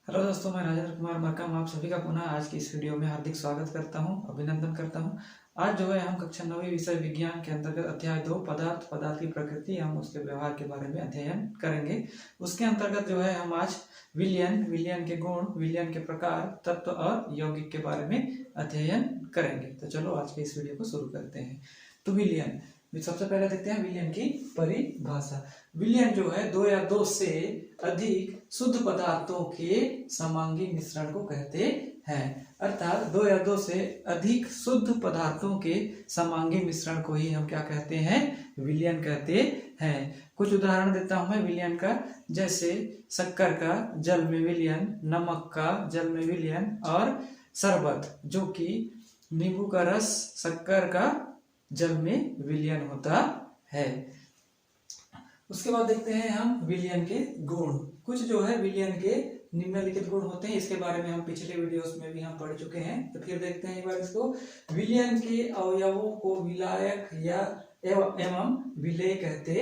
Hello दोस्तों, मैं राजेंद्र कुमार मरकाम आप सभी का पुनः आज की इस वीडियो में हार्दिक स्वागत करता हूं, अभिनंदन करता हूं। आज जो है हम कक्षा 9वीं विषय विज्ञान के अंतर्गत अध्याय 2 पदार्थ की प्रकृति हम उसके व्यवहार के बारे में अध्ययन करेंगे। उसके अंतर्गत जो है हम आज विलयन के गुण, विलयन के प्रकार, तत्व और यौगिक के बारे में अध्ययन करेंगे। तो चलो आज के इस वीडियो को शुरू करते हैं। तो विलयन, सबसे पहले देखते हैं विलयन की परिभाषा। विलयन जो है दो या दो से अधिक शुद्ध पदार्थों के समांगी मिश्रण को कहते हैं। अर्थात दो या दो से अधिक शुद्ध पदार्थों के समांगी मिश्रण को ही हम क्या कहते हैं? विलयन कहते हैं। कुछ उदाहरण देता हूं मैं विलयन का, जैसे शक्कर का जल में विलयन, नमक का जल में विलयन और शरबत जो कि नींबू का रस शक्कर का जल में विलयन होता है। उसके बाद देखते हैं हम विलयन के गुण। कुछ जो है विलयन के निम्नलिखित गुण होते हैं, इसके बारे में हम पिछले वीडियोस में भी हम पढ़ चुके हैं। तो फिर देखते हैं एक बार इसको। विलयन के अवयवों को विलायक या एवं विलेय कहते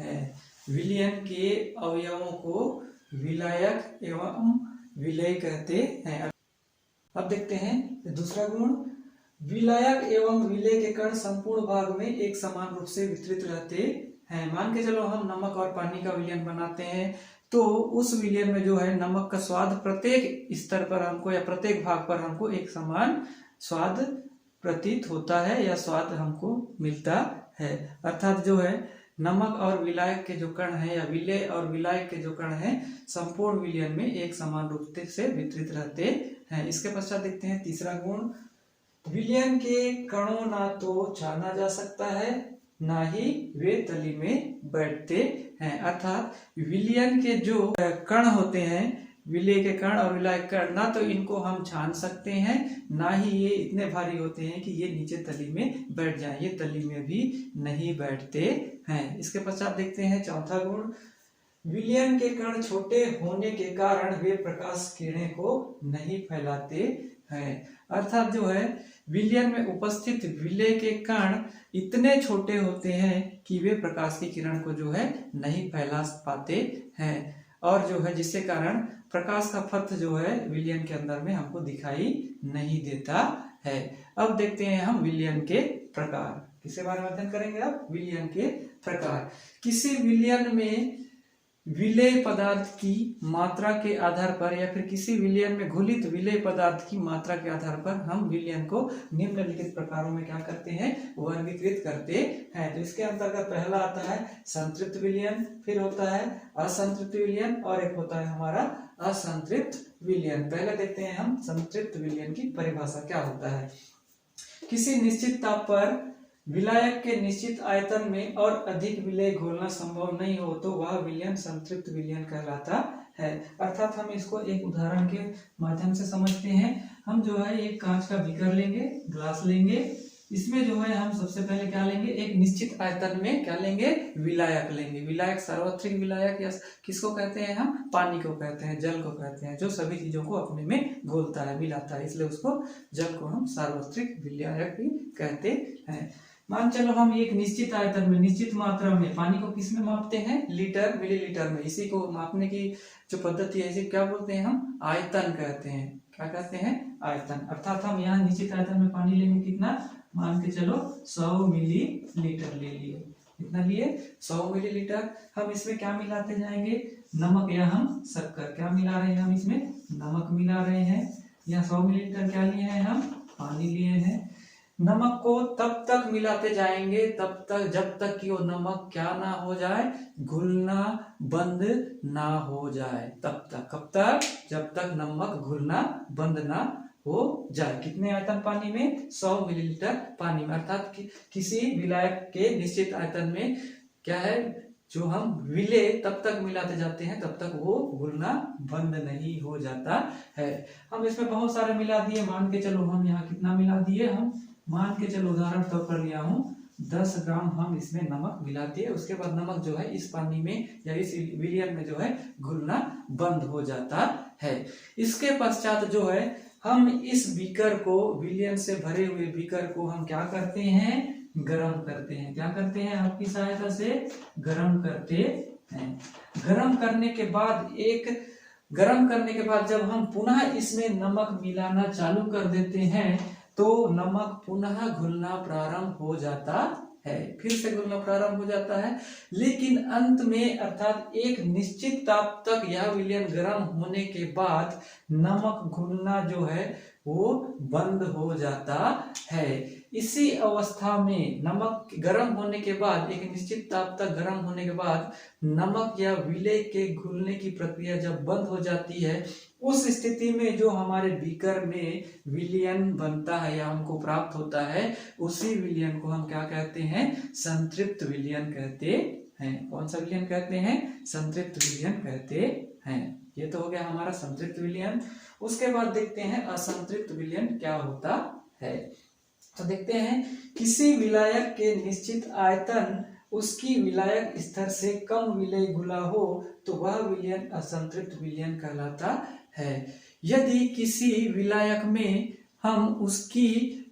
हैं। विलयन के अवयवों को विलायक एवं विलेय कहते हैं। अब देखते हैं दूसरा गुण। विलायक एवं विलेय के कण संपूर्ण भाग में एक समान रूप से वितरित रहते हैं। मान के चलो हम नमक और पानी का विलयन बनाते हैं, तो उस विलयन में जो है नमक का स्वाद प्रत्येक स्तर पर हमको या प्रत्येक भाग पर हमको एक समान स्वाद प्रतीत होता है या स्वाद हमको मिलता है। अर्थात जो है नमक और विलायक के जो कण हैं या विलेय और विलायक के जो कण हैं संपूर्ण विलयन में एक समान रूप से वितरित रहते हैं। इसके पश्चात देखते हैं तीसरा गुण। विलयन के कणों ना तो छाना जा सकता है, ना ही वे तली में बैठते हैं। अर्थात विलयन के जो कण होते हैं, विलेय के कण और विलायक कण, ना तो इनको हम छान सकते हैं, ना ही ये इतने भारी होते हैं कि ये नीचे तली में बैठ जाएं। ये तली में भी नहीं बैठते हैं। इसके पश्चात देखते हैं चौथा गुण। विलयन के कण छोटे होने के कारण वे प्रकाश किरणें को नहीं फैलाते हैं। अर्थात जो है विलयन में उपस्थित विलेय के कण इतने छोटे होते हैं कि वे प्रकाश की किरण को जो है नहीं फैला पाते हैं, और जो है जिसके कारण प्रकाश का पथ जो है विलयन के अंदर में हमको दिखाई नहीं देता है। अब देखते हैं हम विलयन के प्रकार। किसके बारे में अध्ययन करेंगे? अब विलयन के प्रकार। किसी विलयन में विलेय पदार्थ की मात्रा के आधार पर या फिर किसी विलयन में घुलित विलेय पदार्थ की मात्रा के आधार पर हम विलयन को निम्नलिखित प्रकारों में क्या करते हैं? वर्गीकृत करते हैं। तो इसके अंतर्गत पहला आता है संतृप्त विलयन, फिर होता है असंतृप्त विलयन और एक होता है हमारा असंतृप्त विलयन। पहले देखते हैं हम संतृप्त विलयन की परिभाषा क्या होता है। किसी निश्चित ताप पर विलायक के निश्चित आयतन में और अधिक विलेय घोलना संभव नहीं हो तो वह विलयन संतृप्त विलयन कहलाता है। अर्थात हम इसको एक उदाहरण के माध्यम से समझते हैं। हम जो है एक कांच का बीकर लेंगे, ग्लास लेंगे, इसमें जो है हम सबसे पहले क्या लेंगे? एक निश्चित आयतन में क्या लेंगे? विलायक लेंगे। विलायक सार्वत्रिक विलायक या किसको कहते हैं? हम पानी को कहते हैं, जल को कहते हैं, जो सभी चीजों को अपने में घोलता है, मिलाता है, इसलिए उसको जल को हम सार्वत्रिक विलायक भी कहते हैं। मान चलो हम एक निश्चित आयतन में, निश्चित मात्रा में, पानी को किस में मापते हैं? लीटर, मिलीलीटर में। इसी को मापने की जो पद्धति है इसे क्या बोलते हैं? हम आयतन कहते हैं। क्या कहते हैं? आयतन। अर्थात हम यहाँ निश्चित आयतन में पानी लेंगे, कितना? मान के चलो 100 मिलीलीटर ले लिए। कितना लिए? 100 मिलीलीटर। हम इसमें क्या मिलाते जाएंगे? नमक या हम शक्कर। क्या मिला रहे हैं हम इसमें? नमक मिला रहे हैं। यहाँ 100 मिलीलीटर क्या लिए हैं? हम पानी लिए हैं। नमक को तब तक मिलाते जाएंगे तब तक जब तक कि वो नमक क्या ना हो जाए? घुलना बंद ना हो जाए। तब तक। कब तक? जब तक नमक घुलना बंद ना हो जाए। कितने आयतन पानी में? 100 मिलीलीटर पानी में। अर्थात किसी विलायक के निश्चित आयतन में क्या है, जो हम विलेय तब तक मिलाते जाते हैं तब तक वो घुलना बंद नहीं हो जाता है। हम इसमें बहुत सारे मिला दिए। मान के चलो हम यहाँ कितना मिला दिए? हम मान के चलो उदाहरण तौर पर लिया हूं 10 ग्राम हम इसमें नमक मिला दिए। उसके बाद नमक जो है इस पानी में या इस विलयन में जो है घुलना बंद हो जाता है। इसके पश्चात जो है हम इस बीकर को, विलयन से भरे हुए बीकर को हम क्या करते हैं? गर्म करते हैं। क्या करते हैं? आपकी सहायता से गर्म करते हैं। गर्म करने के बाद एक गर्म करने के बाद जब हम पुनः इसमें नमक मिलाना चालू कर देते हैं तो नमक पुनः घुलना प्रारंभ हो जाता है, फिर से घुलना प्रारंभ हो जाता है। लेकिन अंत में अर्थात एक निश्चित ताप तक यह विलयन गर्म होने के बाद नमक घुलना जो है वो बंद हो जाता है। इसी अवस्था में नमक गर्म होने के बाद, एक निश्चित ताप तक गर्म होने के बाद नमक या विलय के घुलने की प्रक्रिया जब बंद हो जाती है, उस स्थिति में जो हमारे बीकर में विलयन बनता है या हमको प्राप्त होता है, उसी विलयन को हम क्या कहते हैं? संतृप्त विलयन कहते हैं। कौन सा विलयन कहते हैं? संतृप्त विलयन कहते हैं। ये तो हो गया हमारा संतृप्त विलयन। उसके बाद देखते हैं असंतृप्त विलयन क्या होता है। तो देखते हैं, किसी विलायक के निश्चित आयतन उसकी विलायक स्तर से कम विलय घुला हो तो वह विलयन असंतृप्त विलयन कहलाता है। यदि किसी विलायक में हम उसकी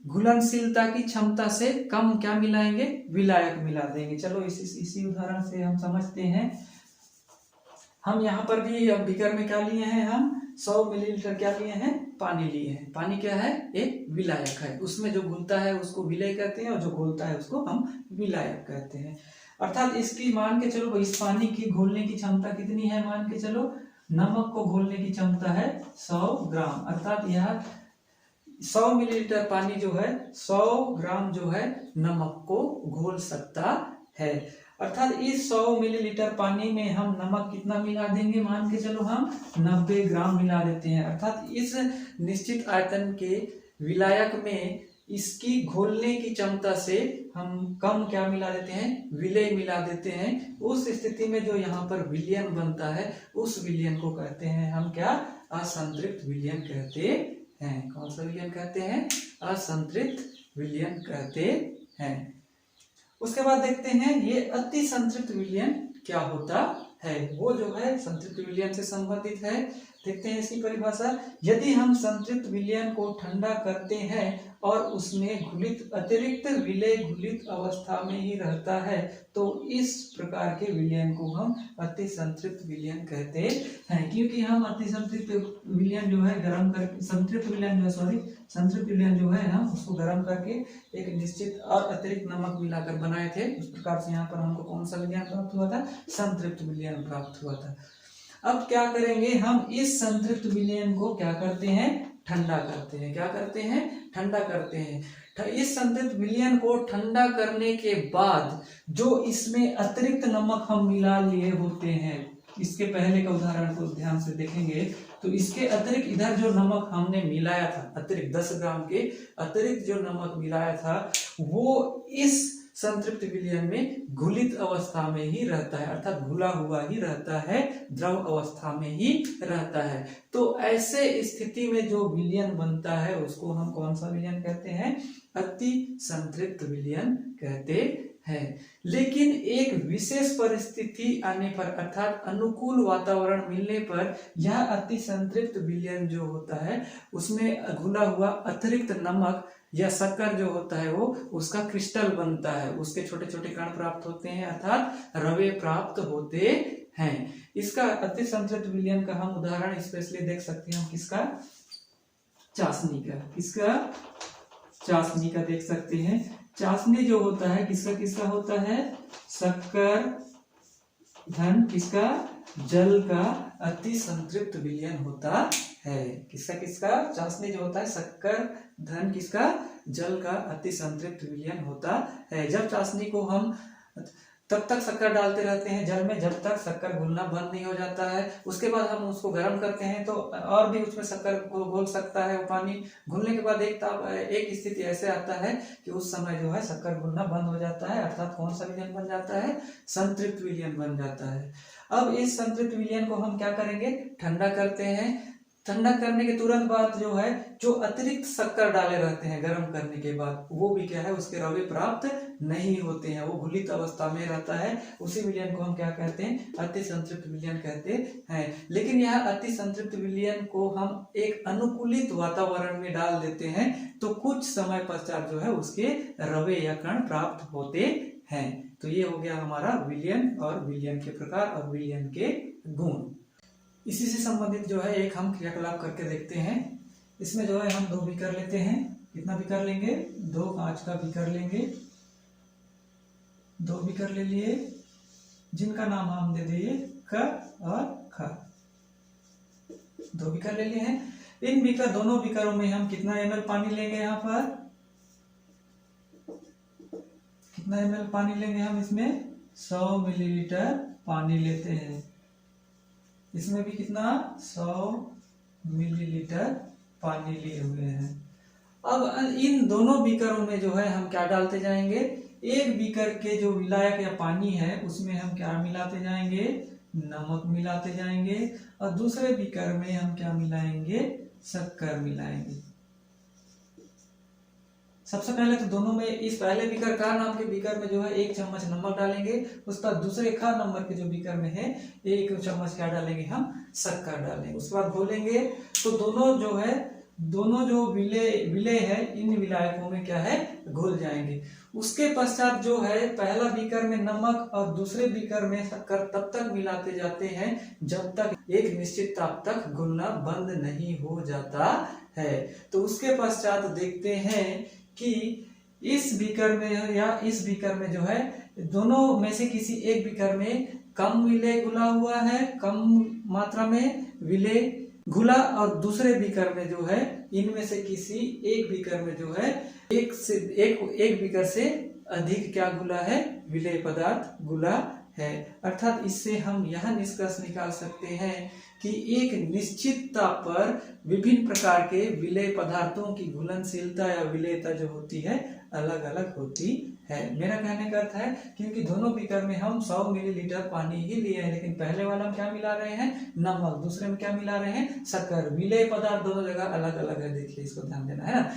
घुलनशीलता की क्षमता से कम क्या मिलाएंगे? विलायक मिला देंगे। चलो इसी उदाहरण से हम समझते हैं। हम यहाँ पर भी अब बीकर में क्या लिए हैं? हम 100 मिलीलीटर क्या लिए हैं? पानी लिए हैं। पानी क्या है? एक विलायक है। उसमें जो घुलता है उसको विलय कहते हैं और जो घोलता है उसको हम विलायक कहते हैं। अर्थात इसकी मान के चलो, इस पानी की घोलने की क्षमता कितनी है? मान के चलो नमक को घोलने की क्षमता है 100 ग्राम। अर्थात यह 100 मिलीलीटर पानी जो है 100 ग्राम जो है नमक को घोल सकता है। अर्थात इस 100 मिलीलीटर पानी में हम नमक कितना मिला देंगे? मान के चलो हम 90 ग्राम मिला देते हैं। अर्थात इस निश्चित आयतन के विलायक में इसकी घोलने की क्षमता से हम कम क्या मिला देते हैं? विलय मिला देते हैं। उस स्थिति में जो यहाँ पर विलयन बनता है उस विलयन को कहते हैं हम क्या? असंतृप्त विलयन कहते हैं। कौन सा विलयन कहते हैं? असंतृप्त विलयन कहते हैं। उसके बाद देखते हैं ये अति संतृप्त विलयन क्या होता है। वो जो है संतृप्त विलयन से संबंधित है। देखते हैं इसकी परिभाषा। यदि हम संतृप्त विलयन को ठंडा करते हैं और उसमें घुलित अतिरिक्त विलय घुलित अवस्था में ही रहता है तो इस प्रकार के विलयन को हम अति संतृप्त विलयन कहते हैं। क्योंकि हम अति संतृप्त विलयन जो है गर्म कर संतृप्त विलयन जो संतृप्त विलयन जो है हम उसको गर्म करके एक निश्चित और अतिरिक्त नमक मिलाकर बनाए थे। उस प्रकार से यहाँ पर हमको कौन सा विलयन प्राप्त हुआ था? संतृप्त विलयन प्राप्त हुआ था। अब क्या करेंगे? हम इस संतृप्त विलयन को क्या करते हैं? ठंडा करते हैं। क्या करते हैं? ठंडा करते हैं। इस संतृप्त विलयन को ठंडा करने के बाद जो इसमें अतिरिक्त नमक हम मिला लिए होते हैं, इसके पहले का उदाहरण को ध्यान से देखेंगे तो इसके अतिरिक्त इधर जो नमक हमने मिलाया था, अतिरिक्त 10 ग्राम के अतिरिक्त जो नमक मिलाया था वो इस संतृप्त विलयन में घुलित अवस्था में ही रहता है। अर्थात घुला हुआ ही रहता है, द्रव अवस्था में ही रहता है। तो ऐसे स्थिति में जो विलयन बनता है उसको हम कौन सा विलयन कहते हैं? अति संतृप्त विलयन कहते हैं। लेकिन एक विशेष परिस्थिति आने पर अर्थात अनुकूल वातावरण मिलने पर यह अति संतृप्त विलयन जो होता है उसमें घुला हुआ अतिरिक्त नमक या शक्कर जो होता है वो उसका क्रिस्टल बनता है, उसके छोटे छोटे कण प्राप्त होते हैं अर्थात रवे प्राप्त होते हैं। इसका अति संतृप्त विलयन का हम उदाहरण स्पेशली देख सकते हैं हम किसका? चाशनी का। किसका? चाशनी का देख सकते हैं। चाशनी जो होता है किसका किसका होता है? शक्कर धन किसका? जल का अति संतृप्त विलयन होता है। किसका किसका? चाशनी जो होता है शक्कर धन किसका? जल का अति संतृप्त विलयन होता है। जब चाशनी को हम तब तक शक्कर डालते रहते हैं जल में जब तक शक्कर घुलना बंद नहीं हो जाता है। उसके बाद हम उसको गर्म करते हैं तो और भी उसमें शक्कर को घोल सकता है। पानी घुलने के बाद एक स्थिति ऐसे आता है कि उस समय जो है शक्कर घुलना बंद हो जाता है। अर्थात कौन सा विलयन बन जाता है? संतृप्त विलयन बन जाता है। अब इस संतृप्त विलयन को हम क्या करेंगे? ठंडा करते हैं। ठंडा करने के तुरंत बाद जो है जो अतिरिक्त शक्कर डाले रहते हैं गर्म करने के बाद वो भी क्या है? उसके रवे प्राप्त नहीं होते हैं, वो घुलित अवस्था में रहता है। उसी विलयन को हम क्या कहते हैं? अति संतृप्त विलयन कहते हैं। लेकिन यह अति संतृप्त विलयन को हम एक अनुकूलित वातावरण में डाल देते हैं तो कुछ समय पश्चात जो है उसके रवे या कण प्राप्त होते हैं। तो ये हो गया हमारा विलयन और विलयन के प्रकार और विलयन के गुण। इसी से संबंधित जो है एक हम क्रियाकलाप करके देखते हैं। इसमें जो है हम 2 बीकर लेते हैं। कितना बीकर लेंगे? 2 कांच का बीकर लेंगे। 2 बीकर ले लिए, जिनका नाम हम दे दिए क और ख। 2 बीकर ले लिए हैं। इन बीकर, दोनों बीकरों में हम कितना ml पानी लेंगे? यहाँ पर कितना ml पानी लेंगे हम? इसमें 100 मिलीलीटर पानी लेते हैं। इसमें भी कितना? 100 मिलीलीटर पानी लिए हुए हैं। अब इन दोनों बीकरों में जो है हम क्या डालते जाएंगे? एक बीकर के जो विलायक या पानी है उसमें हम क्या मिलाते जाएंगे? नमक मिलाते जाएंगे। और दूसरे बीकर में हम क्या मिलाएंगे? शक्कर मिलाएंगे। सबसे पहले तो दोनों में, इस पहले बीकर का नाम के बीकर में जो है 1 चम्मच नमक डालेंगे। उस पर दूसरे खा नंबर के जो बीकर में है 1 चम्मच क्या डालेंगे? हम शक्कर डालेंगे। उसके बाद घोलेंगे तो दोनों जो विलेय है इन विलायकों में क्या है? घुल जाएंगे। उसके पश्चात जो है पहला बीकर में नमक और दूसरे बीकर में शक्कर तब तक मिलाते जाते हैं जब तक एक निश्चित ताप तक घुलना बंद नहीं हो जाता है। तो उसके पश्चात देखते हैं कि इस बीकर में या इस बीकर में जो है दोनों में से किसी एक बीकर में कम विलेय घुला हुआ है, कम मात्रा में विलेय घुला, और दूसरे बीकर में जो है इनमें से किसी एक बीकर में जो है एक बीकर से अधिक क्या घुला है? विलेय पदार्थ घुला है। अर्थात इससे हम यह निष्कर्ष निकाल सकते हैं कि एक निश्चित ताप पर विभिन्न प्रकार के विलेय पदार्थों की घुलनशीलता या विलेयता जो होती है अलग अलग होती है। मेरा कहने का अर्थ है क्योंकि दोनों बीकर में हम 100 मिलीलीटर पानी ही लिए हैं, लेकिन पहले वाला हम क्या मिला रहे हैं? नमक। दूसरे में क्या मिला रहे हैं? शक्कर। विलेय पदार्थ दोनों जगह अलग अलग है, देखिए इसको ध्यान देना है ना।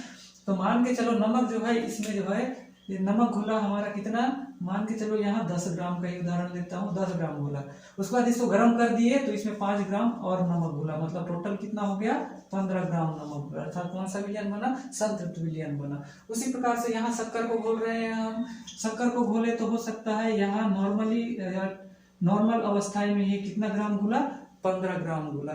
तो मान के चलो नमक जो है इसमें जो है ये नमक घुला हमारा कितना? मान के चलो यहाँ 10 ग्राम का ही उदाहरण लेता हूँ, 10 ग्राम घुला। उसके बाद इसको गर्म कर दिए तो इसमें 5 ग्राम और नमक घुला, मतलब टोटल कितना हो गया? 15 ग्राम नमक घुला। अर्थात कौन सा विलयन बना? संतृप्त विलयन बना। उसी प्रकार से यहाँ शक्कर को घोल रहे हैं हम। शक्कर को घोले तो हो सकता है यहाँ नॉर्मल अवस्थाएं में ये कितना ग्राम घुला? 15 ग्राम घुला।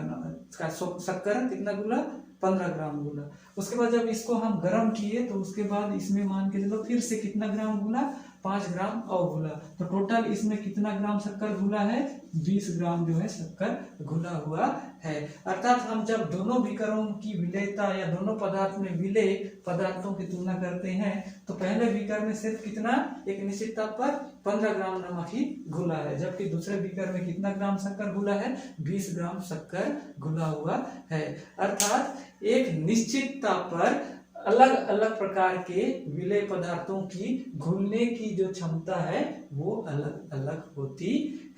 शक्कर कितना घुला? 15 ग्राम घुला। उसके बाद जब इसको हम गर्म किए तो उसके बाद इसमें मान के चलो फिर से कितना ग्राम घुला? 5 ग्राम और घुला। तो टोटल इसमें कितना ग्राम शक्कर घुला है? 20 ग्राम जो है शक्कर घुला हुआ है। अर्थात हम जब दोनों बीकरों की विलेयता या दोनों पदार्थ में विलेय पदार्थों की तुलना करते हैं तो पहले बीकर में सिर्फ कितना? एक निश्चित ताप पर 15 ग्राम नमक ही घुला है, जबकि दूसरे बीकर में कितना ग्राम शक्कर घुला है? 20 ग्राम शक्कर घुला हुआ है। अर्थात एक निश्चित ताप पर अलग अलग प्रकार के विलेय पदार्थों की घुलने की जो क्षमता है वो अलग अलग होती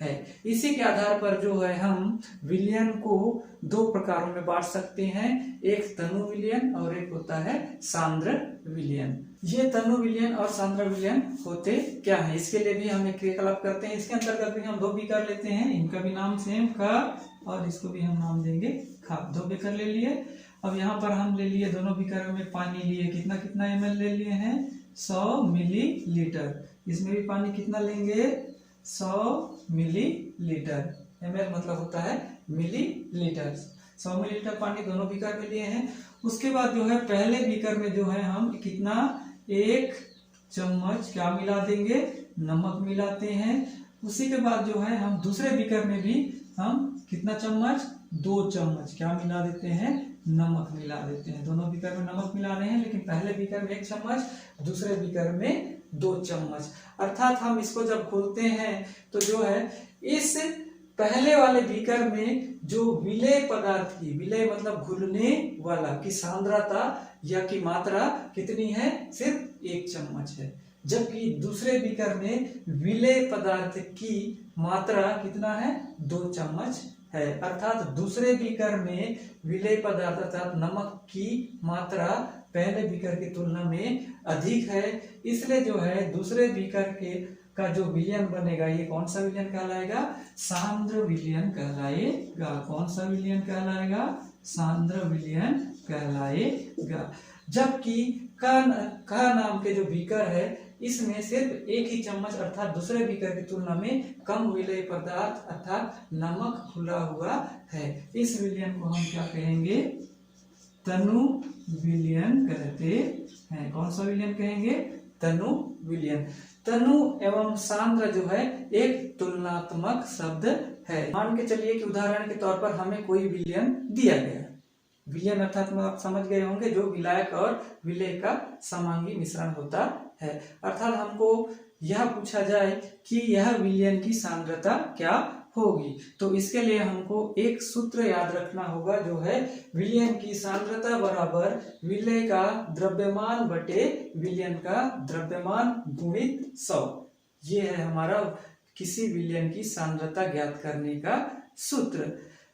है। इसी के आधार पर जो है हम विलयन को 2 प्रकारों में बांट सकते हैं, एक तनु विलयन और एक होता है सांद्र विलयन। ये तनु विलयन और सांद्र विलयन होते क्या है? इसके लिए भी हम एक क्रियाकलाप करते हैं। इसके अंतर्गत भी हम 2 बीकर लेते हैं, इनका भी नाम सेम का, और इसको भी हम नाम देंगे खा। 2 बीकर ले लिए। अब यहाँ पर हम ले लिए दोनों बीकर में पानी लिए, कितना कितना ml ले लिए हैं? 100 मिलीलीटर। इसमें भी पानी कितना लेंगे? 100 मिलीलीटर। ml मतलब होता है मिलीलीटर। 100 मिलीलीटर पानी दोनों बीकर में लिए हैं। उसके बाद जो है पहले बीकर में जो है हम कितना? 1 चम्मच क्या मिला देंगे? नमक मिलाते हैं। उसी के बाद जो है हम दूसरे बीकर में भी हम कितना चम्मच? 2 चम्मच क्या मिला देते हैं? नमक मिला देते हैं। दोनों बीकर में नमक मिला रहे हैं, लेकिन पहले बीकर में 1 चम्मच, दूसरे बीकर में 2 चम्मच। अर्थात हम इसको जब खोलते हैं तो जो है इस पहले वाले बीकर में जो विलेय पदार्थ की, विलेय मतलब घुलने वाला की सांद्रता या की मात्रा कितनी है? सिर्फ 1 चम्मच है, जबकि दूसरे बीकर में विलेय पदार्थ की मात्रा कितना है? 2 चम्मच है। अर्थात दूसरे बीकर में विलेय पदार्थ अर्थात नमक की मात्रा पहले बीकर की तुलना में अधिक है, इसलिए जो है दूसरे बीकर का जो विलयन बनेगा ये कौन सा विलयन कहलाएगा? सांद्र विलयन कहलाएगा। कौन सा विलयन कहलाएगा? सांद्र विलयन कहलाएगा। जबकि का नाम के जो बीकर है इसमें सिर्फ एक ही चम्मच अर्थात दूसरे बीकर की तुलना में कम विलेय पदार्थ अर्थात नमक घुला हुआ है। इस विलयन को हम क्या कहेंगे? तनु विलयन कहते हैं। कौन सा विलयन कहेंगे? तनु विलयन। तनु एवं सांद्र जो है एक तुलनात्मक शब्द है। मान के चलिए कि उदाहरण के तौर पर हमें कोई विलयन दिया गया। विलयन अर्थात आप समझ गए होंगे जो विलायक और विलेय का समांगी मिश्रण होता है। अर्थात हमको यह पूछा जाए कि यह विलयन की सांद्रता क्या होगी, तो इसके लिए हमको एक सूत्र याद रखना होगा जो है विलयन की सांद्रता बराबर विलेय का द्रव्यमान बटे विलयन का द्रव्यमान गुणित 100। ये है हमारा किसी विलयन की सांद्रता ज्ञात करने का सूत्र।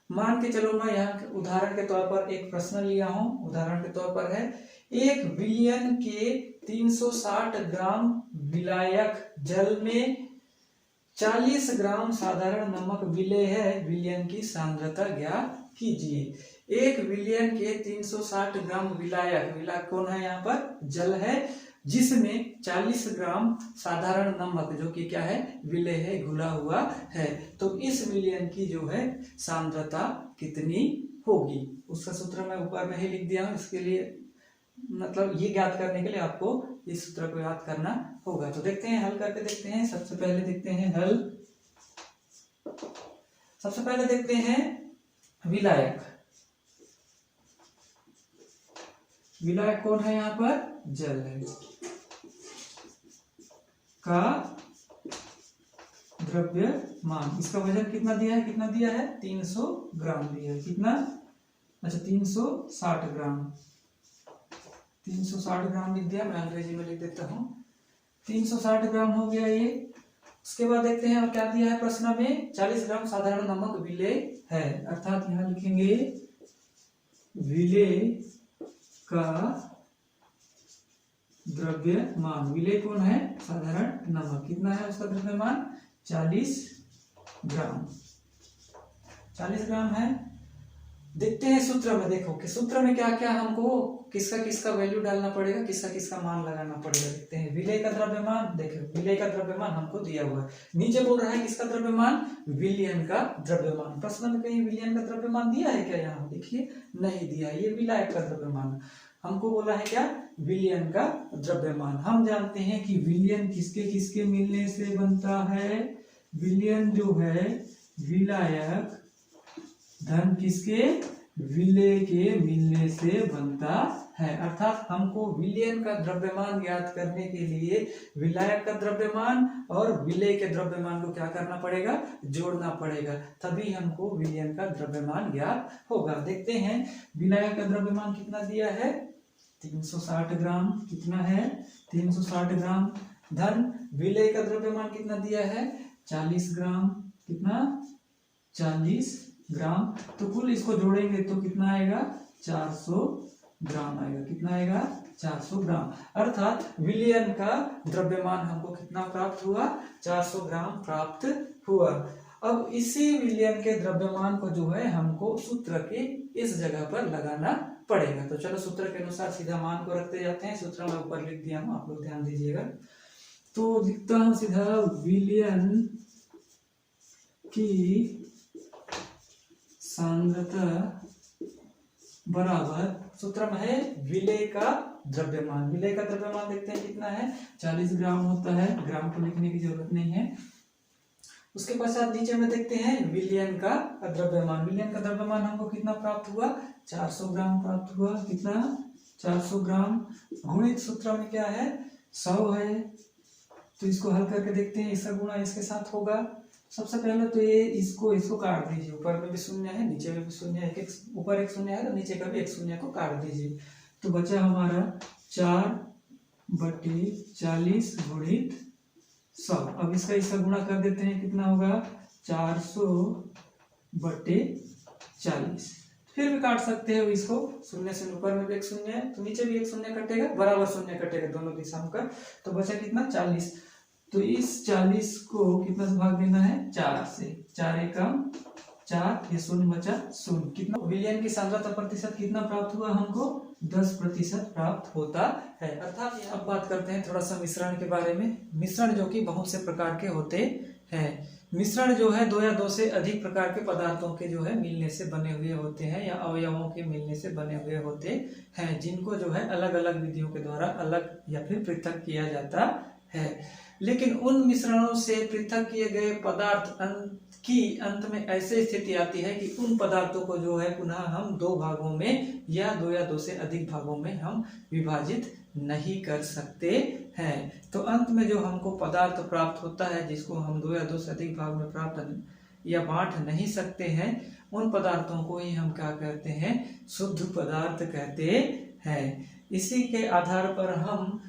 मान के चलो मैं यहाँ उदाहरण के तौर पर एक प्रश्न लिया हूं। उदाहरण के तौर पर है एक विलयन के 360 ग्राम विलायक जल में 40 ग्राम साधारण नमक विलेय है, विलयन की सांद्रता ज्ञात कीजिए। एक विलयन के 360 ग्राम विलायक कौन है? यहाँ पर जल है, जिसमें 40 ग्राम साधारण नमक जो कि क्या है? विलेय है, घुला हुआ है। तो इस विलयन की जो है सांद्रता कितनी होगी, उसका सूत्र मैं ऊपर में ही लिख दिया हूं। इसके लिए मतलब ये ज्ञात करने के लिए आपको इस सूत्र को याद करना होगा। तो देखते हैं, हल करके देखते हैं। सबसे पहले देखते हैं हल। सबसे पहले देखते हैं विलायक। विलायक कौन है? यहाँ पर जल है का द्रव्यमान। इसका वजन कितना दिया है? कितना दिया है? 300 ग्राम दिया है। कितना? अच्छा 360 ग्राम। 360 ग्राम लिख दिया, मैं अंग्रेजी में लिख देता हूँ। 360 ग्राम हो गया ये। उसके बाद देखते हैं और क्या दिया है प्रश्न में? 40 ग्राम साधारण नमक विलेय है, अर्थात यहाँ लिखेंगे विलेय का द्रव्यमान। विलेय कौन है? साधारण नमक। कितना है उसका द्रव्यमान? 40 ग्राम। 40 ग्राम है। देखते हैं सूत्र में। देखो कि सूत्र में क्या क्या हमको किसका किसका वैल्यू डालना पड़ेगा, किसका किसका मान लगाना पड़ेगा। देखते हैं विलेय का द्रव्यमान। देखो विलेय का द्रव्यमान हमको दिया हुआ है। नीचे बोल रहा है किसका द्रव्यमान? विलयन का द्रव्यमान। प्रश्न में कहीं विलयन का द्रव्यमान दिया है क्या? यहाँ देखिए नहीं दिया है। ये विलायक का द्रव्यमान हमको बोला है क्या? विलयन का द्रव्यमान। हम जानते हैं कि विलयन किसके किसके मिलने से बनता है? विलयन जो है विलायक धन किसके? विलेय के मिलने से बनता है। अर्थात हमको विलयन का द्रव्यमान ज्ञात करने के लिए विलायक का द्रव्यमान और विलेय के द्रव्यमान को क्या करना पड़ेगा? जोड़ना पड़ेगा, तभी हमको विलयन का द्रव्यमान ज्ञात होगा। देखते हैं विलायक का द्रव्यमान कितना दिया है? 360 ग्राम। कितना है? 360 ग्राम। धन विलेय का द्रव्यमान कितना दिया है? 40 ग्राम। कितना? 40 ग्राम। तो कुल इसको जोड़ेंगे तो कितना आएगा? 400 ग्राम आएगा। कितना आएगा? 400 ग्राम। अर्थात विलयन का द्रव्यमान हमको कितना प्राप्त हुआ? 400 ग्राम प्राप्त हुआ। अब इसी विलयन के द्रव्यमान को जो है हमको सूत्र के इस जगह पर लगाना पड़ेगा। तो चलो सूत्र के अनुसार सीधा मान को रखते जाते हैं। सूत्र मैं ऊपर लिख दिया हूं, आप लोग ध्यान दीजिएगा। तो लिखता हूं सीधा विलयन की सांद्रता बराबर, सूत्र में है विलेय का द्रव्यमान। विलेय का द्रव्यमान देखते हैं कितना है? 40 ग्राम होता है। ग्राम को लिखने की जरूरत नहीं है। उसके पश्चात नीचे में देखते हैं विलयन का द्रव्यमान। विलयन का द्रव्यमान हमको कितना प्राप्त हुआ? 400 ग्राम प्राप्त हुआ। कितना? 400 ग्राम। गुणित सूत्र में क्या है? 100 है। तो इसको हल करके देखते हैं। इसका गुणा इसके साथ होगा। सबसे पहले तो ये इसको काट दीजिए। ऊपर में भी शून्य है, नीचे में भी शून्य है। एक ऊपर एक शून्य है तो नीचे का भी एक शून्य को काट दीजिए। तो बचा हमारा 4/40 गुणित 100। अब इसका गुणा कर देते हैं। कितना होगा? 400/40। फिर भी काट सकते हो इसको। शून्य से ऊपर में भी एक शून्य है तो नीचे भी एक शून्य कटेगा, बराबर शून्य कटेगा दोनों दिशाओं का। तो बचा कितना? 40। तो इस 40 को कितना से भाग देना है? 4 से। 4 एकम 4, ये 0 बचा 0। कितना विलयन की सांद्रता प्रतिशत कितना प्राप्त हुआ हमको? 10% प्राप्त होता है। अर्थात अब बात करते हैं थोड़ा सा मिश्रण के बारे में। मिश्रण जो कि बहुत से प्रकार के होते हैं। मिश्रण जो है 2 या 2 से अधिक प्रकार के पदार्थों के जो है मिलने से बने हुए होते हैं या अवयवों के मिलने से बने हुए होते हैं, जिनको जो है अलग अलग विधियों के द्वारा अलग या फिर पृथक किया जाता है। लेकिन उन मिश्रणों से पृथक किए गए पदार्थ की अंत में ऐसी स्थिति आती है कि उन पदार्थों को जो है पुनः हम 2 भागों में या 2 से अधिक भागों में हम विभाजित नहीं कर सकते हैं। तो अंत में जो हमको पदार्थ प्राप्त होता है, जिसको हम 2 से अधिक भाग में प्राप्त या बांट नहीं सकते हैं, उन पदार्थों को ही हम क्या कहते हैं? शुद्ध पदार्थ कहते हैं। इसी के आधार पर हम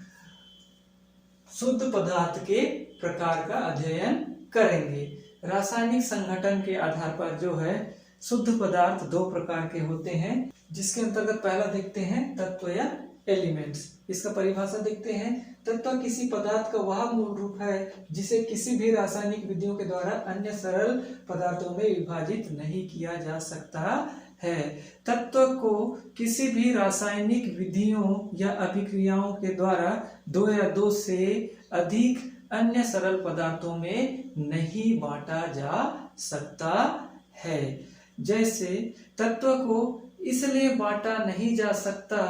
शुद्ध पदार्थ के प्रकार का अध्ययन करेंगे। रासायनिक संगठन के आधार पर जो है शुद्ध पदार्थ 2 प्रकार के होते हैं, जिसके अंतर्गत पहला देखते हैं तत्व या एलिमेंट्स। इसका परिभाषा देखते हैं। तत्व किसी पदार्थ का वह मूल रूप है जिसे किसी भी रासायनिक विधियों के द्वारा अन्य सरल पदार्थों में विभाजित नहीं किया जा सकता है। तत्व को किसी भी रासायनिक विधियों या अभिक्रियाओं के द्वारा 2 या 2 से अधिक अन्य सरल पदार्थों में नहीं बांटा जा सकता है। जैसे तत्व को इसलिए बांटा नहीं जा सकता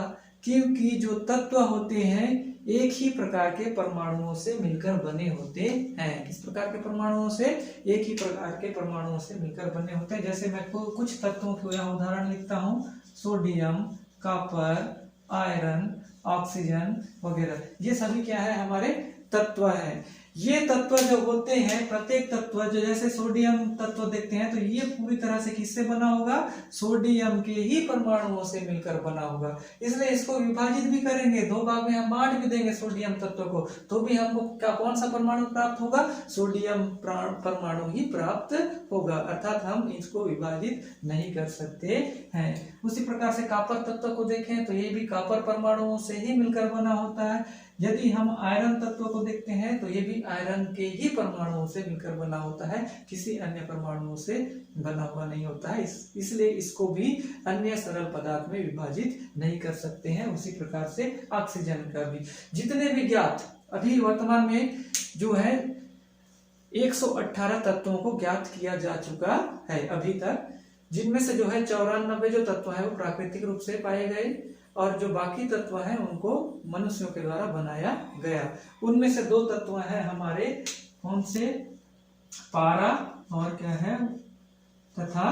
क्योंकि जो तत्व होते हैं एक ही प्रकार के परमाणुओं से मिलकर बने होते हैं। किस प्रकार के परमाणुओं से? एक ही प्रकार के परमाणुओं से मिलकर बने होते हैं। जैसे मैं कुछ तत्वों के यहाँ उदाहरण लिखता हूँ: सोडियम, कॉपर, आयरन, ऑक्सीजन वगैरह। ये सभी क्या है? हमारे तत्व हैं। ये तत्व जो होते हैं, प्रत्येक तत्व जो, जैसे सोडियम तत्व देखते हैं तो ये पूरी तरह से किससे बना होगा? सोडियम के ही परमाणुओं से मिलकर बना होगा। इसलिए इसको विभाजित भी करेंगे, 2 भाग में हम बांट भी देंगे सोडियम तत्व को, तो भी हमको क्या कौन सा परमाणु प्राप्त होगा? सोडियम परमाणु ही प्राप्त होगा। अर्थात हम इसको विभाजित नहीं कर सकते हैं। उसी प्रकार से कॉपर तत्व को देखें तो ये भी कॉपर परमाणुओं से ही मिलकर बना होता है। यदि हम आयरन तत्व को देखते हैं तो ये भी आयरन के ही परमाणुओं से मिलकर बना होता है, किसी अन्य परमाणुओं से बना हुआ नहीं होता है। इसलिए इसको भी अन्य सरल पदार्थ में विभाजित नहीं कर सकते हैं। उसी प्रकार से ऑक्सीजन का भी। जितने भी ज्ञात अभी वर्तमान में जो है 118 तत्वों को ज्ञात किया जा चुका है अभी तक, जिनमें से जो है 94 जो तत्व है वो प्राकृतिक रूप से पाए गए और जो बाकी तत्व हैं उनको मनुष्यों के द्वारा बनाया गया। उनमें से 2 तत्व हैं हमारे, कौन से? पारा और क्या है? तथा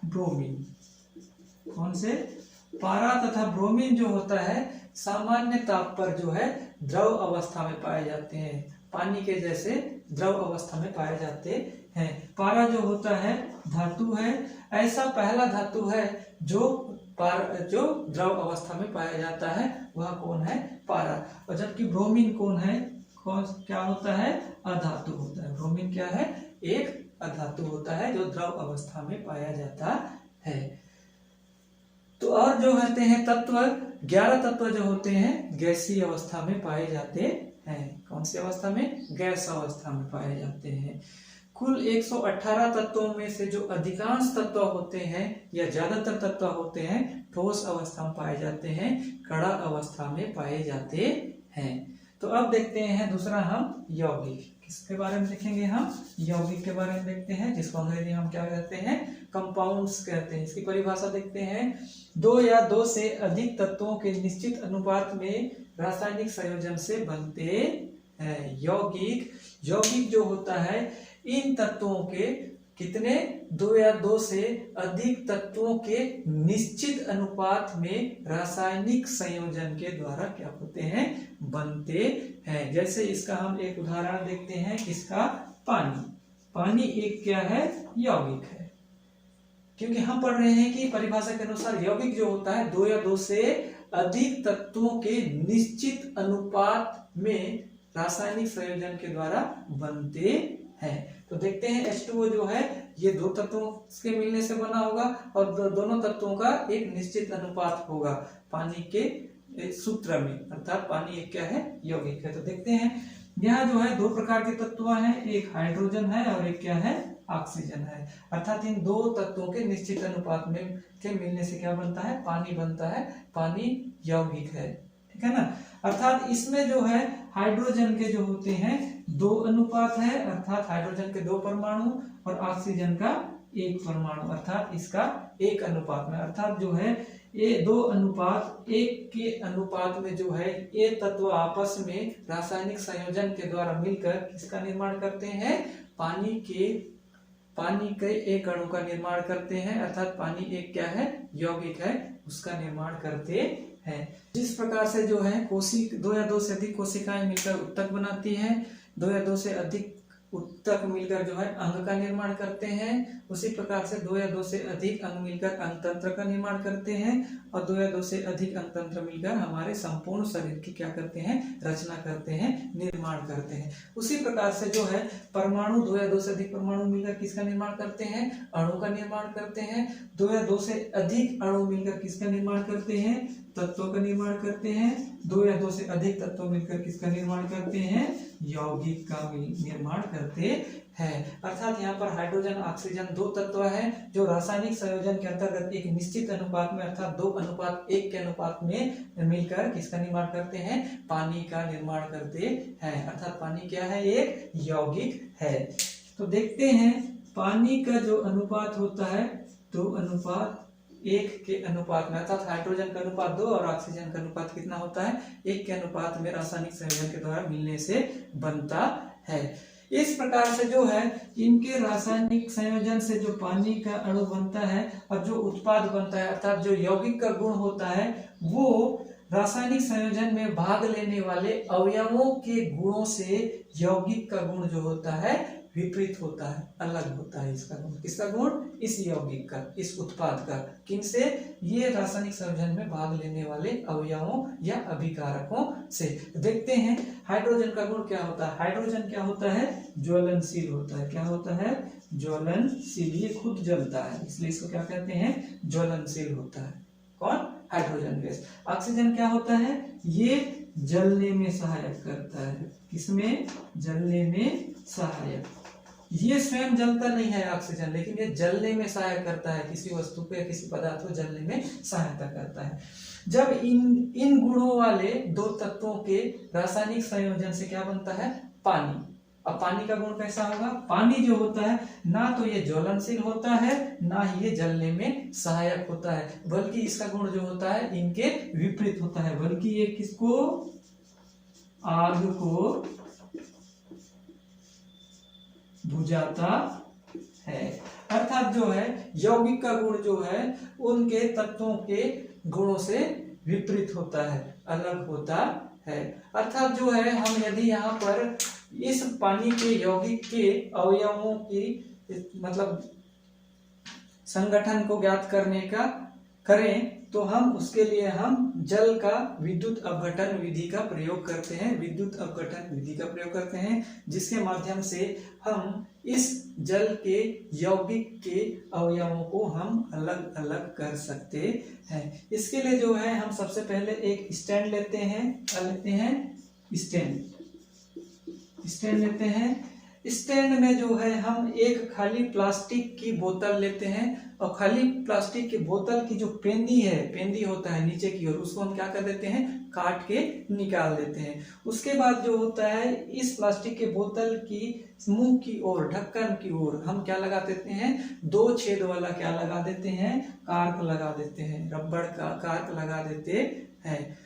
ब्रोमीन। कौन से? पारा तथा ब्रोमीन जो होता है सामान्य ताप पर जो है द्रव अवस्था में पाए जाते हैं, पानी के जैसे द्रव अवस्था में पाए जाते हैं। पारा जो होता है धातु है, ऐसा पहला धातु है जो द्रव अवस्था में पाया जाता है, वह कौन है? पारा। और जबकि ब्रोमीन कौन है? क्या होता है? अधातु होता है। ब्रोमीन क्या है? एक अधातु होता है जो द्रव अवस्था में पाया जाता है। तो और जो होते हैं तत्व, 11 तत्व जो होते हैं गैसीय अवस्था में पाए जाते हैं। कौन सी अवस्था में? गैस अवस्था में पाए जाते हैं। कुल 118 तत्वों में से जो अधिकांश तत्व होते हैं या ज्यादातर तत्व होते हैं ठोस अवस्था में पाए जाते हैं, कड़ा अवस्था में पाए जाते हैं। तो अब देखते हैं दूसरा हम यौगिक। किसके बारे में देखेंगे? हम यौगिक के बारे में देखते हैं, जिसको अंग्रेजी में हम क्या कहते हैं? कंपाउंड्स कहते हैं। इसकी परिभाषा देखते हैं। 2 या 2 से अधिक तत्वों के निश्चित अनुपात में रासायनिक संयोजन से बनते हैं यौगिक। यौगिक जो होता है इन तत्वों के कितने? 2 या 2 से अधिक तत्वों के निश्चित अनुपात में रासायनिक संयोजन के द्वारा क्या होते हैं? बनते हैं। जैसे इसका हम एक उदाहरण देखते हैं, किसका? पानी। पानी एक क्या है? यौगिक है। क्योंकि हम पढ़ रहे हैं कि परिभाषा के अनुसार यौगिक जो होता है 2 या 2 से अधिक तत्वों के निश्चित अनुपात में रासायनिक संयोजन के द्वारा बनते हैं। तो देखते हैं H2O जो है ये 2 तत्वों के मिलने से बना होगा और दोनों तत्वों का एक निश्चित अनुपात होगा पानी के सूत्र में, अर्थात पानी एक क्या है? यौगिक है। तो देखते हैं यहाँ जो है 2 प्रकार के तत्व हैं, एक हाइड्रोजन है और एक क्या है? ऑक्सीजन है। अर्थात इन दो तत्वों के निश्चित अनुपात में के मिलने से क्या बनता है, पानी बनता है। पानी यौगिक है, ठीक है ना। अर्थात इसमें जो है हाइड्रोजन के जो होते हैं 2 अनुपात है, अर्थात हाइड्रोजन के 2 परमाणु और ऑक्सीजन का 1 परमाणु, अर्थात इसका 1 अनुपात में। अर्थात जो है ये 2 अनुपात 1 के अनुपात में जो है ये तत्व आपस में रासायनिक संयोजन के द्वारा मिलकर किसका निर्माण करते हैं, पानी के एक अणु का निर्माण करते हैं। अर्थात पानी एक क्या है, यौगिक है, उसका निर्माण करते हैं। जिस प्रकार से जो है 2 या 2 से अधिक कोशिकाएं मिलकर उत्तक बनाती हैं, 2 या 2 से अधिक उत्तक मिलकर जो है अंग का निर्माण करते हैं, उसी प्रकार से 2 या 2 से अधिक अंग मिलकर अंगतंत्र का निर्माण करते हैं, और 2 या 2 से अधिक अंगतंत्र मिलकर हमारे संपूर्ण शरीर की क्या करते हैं, रचना करते हैं, निर्माण करते हैं। उसी प्रकार से जो है परमाणु 2 या 2 से अधिक परमाणु मिलकर किसका निर्माण करते हैं, अणु का निर्माण करते हैं। 2 या 2 से अधिक अणु मिलकर किसका निर्माण करते हैं, तत्वों का निर्माण करते हैं। 2 या 2 से अधिक तत्व मिलकर किसका निर्माण करते हैं, यौगिक का निर्माण करते हैं। अर्थात यहाँ पर हाइड्रोजन ऑक्सीजन 2 तत्व हैं जो रासायनिक संयोजन के अंतर्गत एक निश्चित अनुपात में अर्थात 2:1 के अनुपात में मिलकर किसका निर्माण करते हैं, पानी का निर्माण करते हैं। अर्थात पानी क्या है, एक यौगिक है। तो देखते हैं पानी का जो अनुपात होता है 2:1 के अनुपात में, अर्थात हाइड्रोजन का अनुपात 2 और ऑक्सीजन का अनुपात कितना होता है, 1 के अनुपात में रासायनिक संयोजन के द्वारा मिलने से बनता है। इस प्रकार से जो है इनके रासायनिक संयोजन से जो पानी का अणु बनता है और जो उत्पाद बनता है अर्थात जो यौगिक का गुण होता है वो रासायनिक संयोजन में भाग लेने वाले अवयवों के गुणों से यौगिक का गुण जो होता है विपरीत होता है, अलग होता है। इसका गुण, किसका गुण, इस यौगिक का, इस उत्पाद का। किनसे, ये रासायनिक संयोजन में भाग लेने वाले अवयवों या अभिकारकों से। देखते हैं हाइड्रोजन का गुण क्या होता है। हाइड्रोजन क्या होता है, ज्वलनशील होता है। क्या होता है, ज्वलनशील। ये खुद जलता है इसलिए इसको क्या कहते हैं, ज्वलनशील होता है। कौन, हाइड्रोजन गैस। ऑक्सीजन क्या होता है, ये जलने में सहायक करता है। किसमें, जलने में सहायक। ये स्वयं जलता नहीं है ऑक्सीजन, लेकिन ये जलने में सहायता करता है, किसी वस्तु को या किसी पदार्थ को जलने में सहायता करता है। जब इन गुणों वाले 2 तत्वों के रासायनिक संयोजन से क्या बनता है, पानी। अब पानी का गुण कैसा होगा, पानी जो होता है ना तो ये ज्वलनशील होता है ना ही ये जलने में सहायक होता है, बल्कि इसका गुण जो होता है इनके विपरीत होता है। बल्कि ये किसको, आग को बुझाता है। अर्थात जो है यौगिक का गुण जो है उनके तत्वों के गुणों से विपरीत होता है, अलग होता है। अर्थात जो है हम यदि यहाँ पर इस पानी के यौगिक के अवयवों की मतलब संगठन को ज्ञात करने का करें तो हम उसके लिए हम जल का विद्युत अपघटन विधि का प्रयोग करते हैं। विद्युत अपघटन विधि का प्रयोग करते हैं जिसके माध्यम से हम इस जल के यौगिक के अवयवों को हम अलग अलग कर सकते हैं। इसके लिए जो है हम सबसे पहले एक स्टैंड लेते हैं। स्टैंड लेते हैं। स्टैंड में जो है हम एक खाली प्लास्टिक की बोतल लेते हैं और खाली प्लास्टिक की बोतल की जो पेंदी होता है नीचे की ओर, उसको हम क्या कर देते हैं, काट के निकाल देते हैं। उसके बाद जो होता है इस प्लास्टिक के बोतल की मुंह की ओर, ढक्कन की ओर हम क्या लगा देते हैं, 2 छेद वाला क्या लगा देते हैं, कार्क लगा देते हैं, रबड़ का कार्क लगा देते हैं।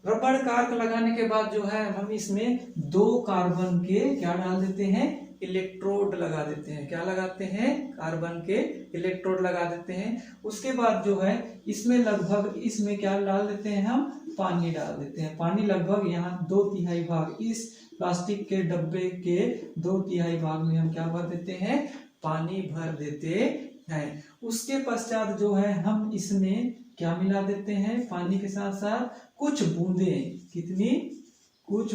रबड़ कार्क लगाने के बाद जो है हम इसमें 2 कार्बन के क्या डाल देते हैं, इलेक्ट्रोड लगा देते हैं। क्या लगाते हैं, कार्बन के इलेक्ट्रोड लगा देते हैं। उसके बाद जो है इसमें क्या डाल देते हैं, हम पानी डाल देते हैं। पानी लगभग यहाँ 2/3 भाग, इस प्लास्टिक के डब्बे के 2/3 भाग में हम क्या भर देते हैं, पानी भर देते हैं। उसके पश्चात जो है हम इसमें क्या मिला देते हैं, पानी के साथ साथ कुछ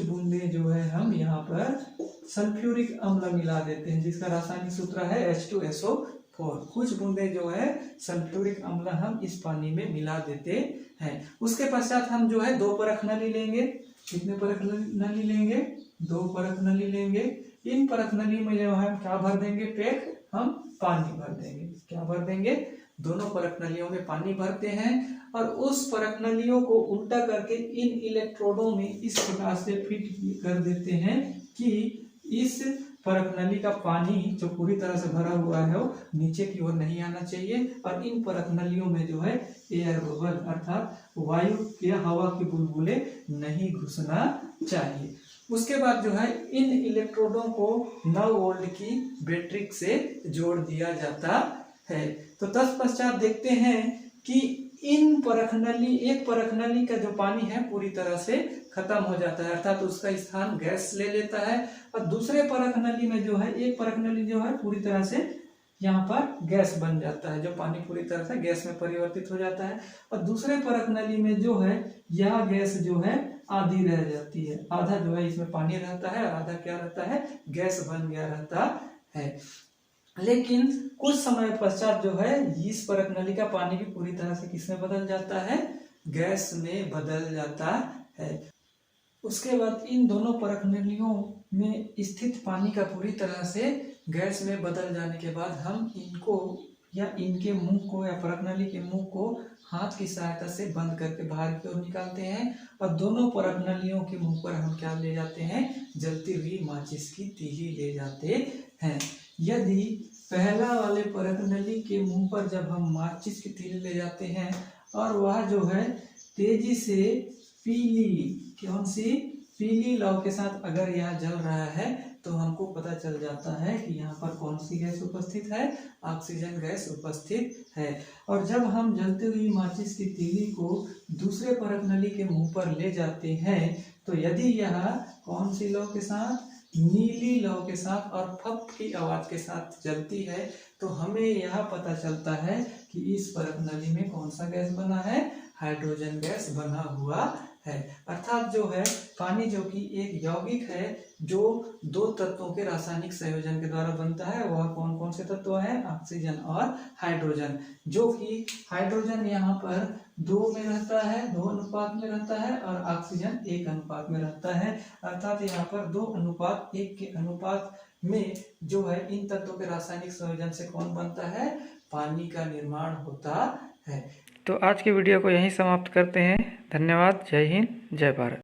बूंदे जो है हम यहाँ पर सल्फ्यूरिक अम्ल मिला देते हैं जिसका रासायनिक सूत्र है H2SO4। कुछ बूंदे जो है सल्फ्यूरिक अम्ल हम इस पानी में मिला देते हैं। उसके पश्चात हम जो है 2 परख नली लेंगे। कितने परख नली लेंगे, 2 परख नली लेंगे। इन परख नली में जो है हम क्या भर देंगे, पैक हम पानी भर देंगे। क्या भर देंगे? दोनों परख नलियों में पानी भरते हैं और उस परख नलियों को उल्टा करके इन इलेक्ट्रोडों में इस प्रकार से फिट कर देते हैं कि इस परख नली का पानी जो पूरी तरह से भरा हुआ है वो नीचे की ओर नहीं आना चाहिए और इन परख नलियों में जो है एयर बबल अर्थात वायु या हवा के बुलबुले नहीं घुसना चाहिए। उसके बाद जो है इन इलेक्ट्रोडों को 9 वोल्ट की बैटरी से जोड़ दिया जाता है। तो तत्पश्चात देखते हैं कि इन परख नली एक परख नली का जो पानी है पूरी तरह से खत्म हो जाता है अर्थात उसका स्थान गैस ले लेता है और दूसरे परख नली में जो है एक परख नली जो है पूरी तरह से यहाँ पर गैस बन जाता है, जो पानी पूरी तरह से गैस में परिवर्तित हो जाता है और दूसरे परख नली में जो है यह गैस जो है आधी रह जाती है, आधा जो है इसमें पानी रहता है और आधा क्या रहता है? गैस बन गया रहता है। लेकिन कुछ समय पश्चात जो है इस परख नली का पानी भी पूरी तरह से किसमें बदल जाता है? गैस में बदल जाता है। उसके बाद इन दोनों परख नलियों में स्थित पानी का पूरी तरह से गैस में बदल जाने के बाद हम इनको या इनके मुंह को या परख नली के मुंह को हाथ की सहायता से बंद करके बाहर की ओर निकालते हैं और दोनों परख नलियों के मुंह पर हम क्या ले जाते हैं? जलती हुई माचिस की तीली ले जाते हैं। यदि पहला वाले परख नली के मुंह पर जब हम माचिस की तीली ले जाते हैं और वह जो है तेजी से पीली लौ के साथ अगर यह जल रहा है तो हमको पता चल जाता है कि यहाँ पर कौन सी गैस उपस्थित है? ऑक्सीजन गैस उपस्थित है। और जब हम जलती हुई माचिस की तीली को दूसरे परख नली के मुंह पर ले जाते हैं तो यदि यह कौन सी लौ के साथ? नीली लौ के साथ और फप की आवाज के साथ जलती है तो हमें यह पता चलता है कि इस परख नली में कौन सा गैस बना है? हाइड्रोजन गैस बना हुआ है। अर्थात जो है पानी जो कि एक यौगिक है जो दो तत्वों के रासायनिक संयोजन के द्वारा बनता है, वह कौन कौन से तत्व हैं? ऑक्सीजन और हाइड्रोजन। जो कि हाइड्रोजन यहाँ पर 2 में रहता है, 2 अनुपात में रहता है और ऑक्सीजन 1 अनुपात में रहता है। अर्थात यहाँ पर 2:1 के अनुपात में जो है इन तत्वों के रासायनिक संयोजन से कौन बनता है? पानी का निर्माण होता है। तो आज की वीडियो को यहीं समाप्त करते हैं। धन्यवाद। जय हिंद, जय भारत।